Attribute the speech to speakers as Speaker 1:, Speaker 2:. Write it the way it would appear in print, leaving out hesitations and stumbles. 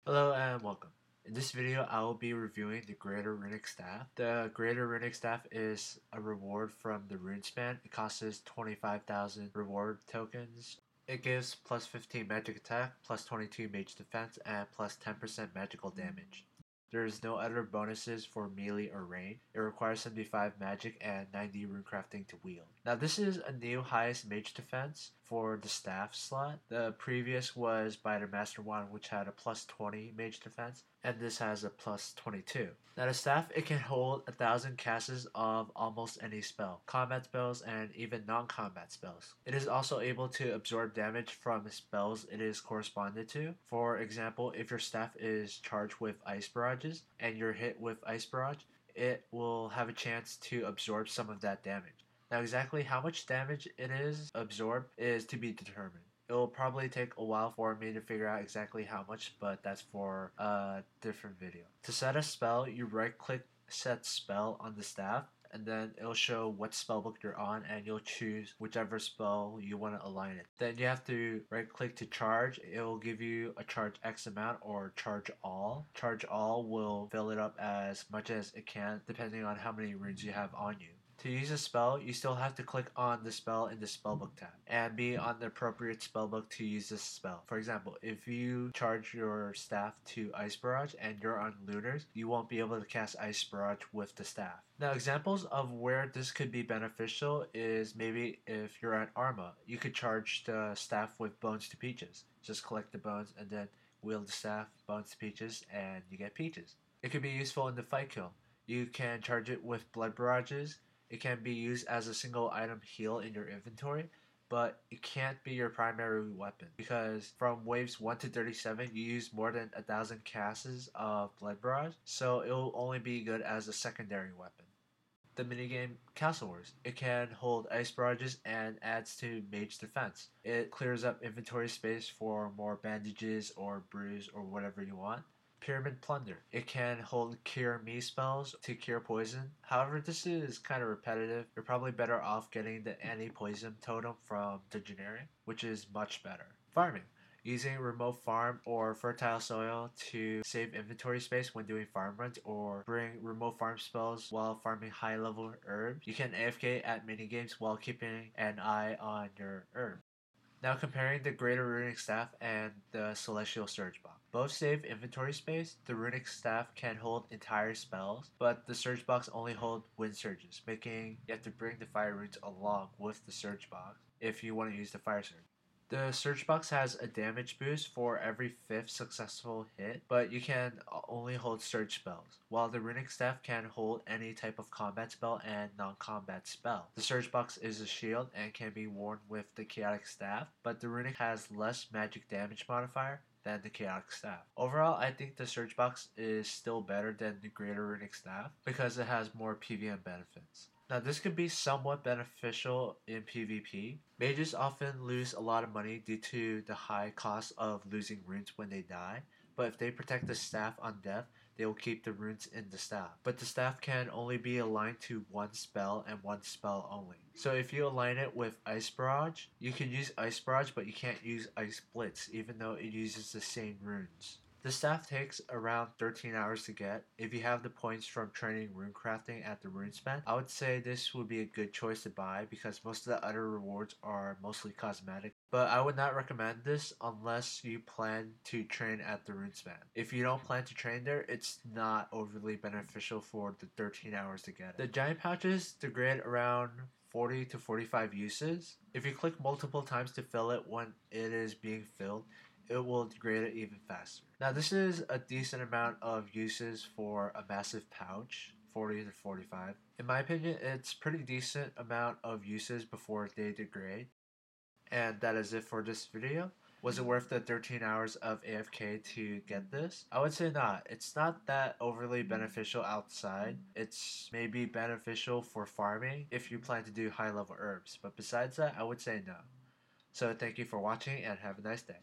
Speaker 1: Hello and welcome. In this video, I will be reviewing the Greater Runic Staff. The Greater Runic Staff is a reward from the Runespan. It costs 25,000 reward tokens. It gives plus 15 magic attack, plus 22 mage defense, and plus 10% magical damage. There is no other bonuses for melee or range. It requires 75 magic and 90 runecrafting to wield. Now this is a new highest mage defense for the staff slot. The previous was by the master wand, which had a plus 20 mage defense, and this has a plus 22. Now the staff, it can hold 1,000 casts of almost any spell, combat spells and even non-combat spells. It is also able to absorb damage from spells it is corresponded to. For example, if your staff is charged with Ice Barrages and you're hit with Ice Barrage, it will have a chance to absorb some of that damage. Now exactly how much damage it is absorbed is to be determined. It will probably take a while for me to figure out exactly how much, but that's for a different video. To set a spell, you right click set spell on the staff, and then it'll show what spellbook you're on, and you'll choose whichever spell you want to align it. Then you have to right click to charge. It will give you a charge X amount or charge all. Charge all will fill it up as much as it can depending on how many runes you have on you. To use a spell, you still have to click on the spell in the spellbook tab and be on the appropriate spellbook to use this spell. For example, if you charge your staff to Ice Barrage and you're on Lunars, you won't be able to cast Ice Barrage with the staff. Now, examples of where this could be beneficial is maybe if you're at Arma, you could charge the staff with Bones to Peaches. Just collect the bones and then wield the staff, Bones to Peaches, and you get Peaches. It could be useful in the fight kill. You can charge it with Blood Barrages. It can be used as a single item heal in your inventory, but it can't be your primary weapon because from waves 1 to 37 you use more than 1,000 casts of Blood Barrage, so it will only be good as a secondary weapon. The minigame Castle Wars. It can hold Ice Barrages and adds to Mage Defense. It clears up inventory space for more bandages or brews or whatever you want. Pyramid Plunder. It can hold Cure Me spells to cure poison. However, this is kind of repetitive. You're probably better off getting the anti-poison totem from the generic, which is much better. Farming. Using remote farm or fertile soil to save inventory space when doing farm runs or bring remote farm spells while farming high level herbs. You can AFK at minigames while keeping an eye on your herb. Now comparing the Greater Runic Staff and the Celestial Surge Box. Both save inventory space. The Runic Staff can hold entire spells, but the Surge Box only holds wind surges, making you have to bring the fire runes along with the Surge Box if you want to use the fire surge. The Surge Box has a damage boost for every 5th successful hit, but you can only hold Surge spells, while the Runic Staff can hold any type of combat spell and non-combat spell. The Surge Box is a shield and can be worn with the Chaotic Staff, but the Runic has less magic damage modifier than the Chaotic Staff. Overall, I think the Surge Box is still better than the Greater Runic Staff because it has more PvM benefits. Now this could be somewhat beneficial in PvP. Mages often lose a lot of money due to the high cost of losing runes when they die, but if they protect the staff on death, they will keep the runes in the staff. But the staff can only be aligned to one spell and one spell only. So if you align it with Ice Barrage, you can use Ice Barrage, but you can't use Ice Blitz even though it uses the same runes. The staff takes around 13 hours to get. If you have the points from training runecrafting at the Runespan, I would say this would be a good choice to buy because most of the other rewards are mostly cosmetic. But I would not recommend this unless you plan to train at the Runespan. If you don't plan to train there, it's not overly beneficial for the 13 hours to get it. The giant pouches degrade around 40 to 45 uses. If you click multiple times to fill it when it is being filled, it will degrade it even faster. Now this is a decent amount of uses for a massive pouch, 40 to 45. In my opinion, it's pretty decent amount of uses before they degrade. And that is it for this video. Was it worth the 13 hours of AFK to get this? I would say not. It's not that overly beneficial outside. It's maybe beneficial for farming if you plan to do high level herbs. But besides that, I would say no. So thank you for watching and have a nice day.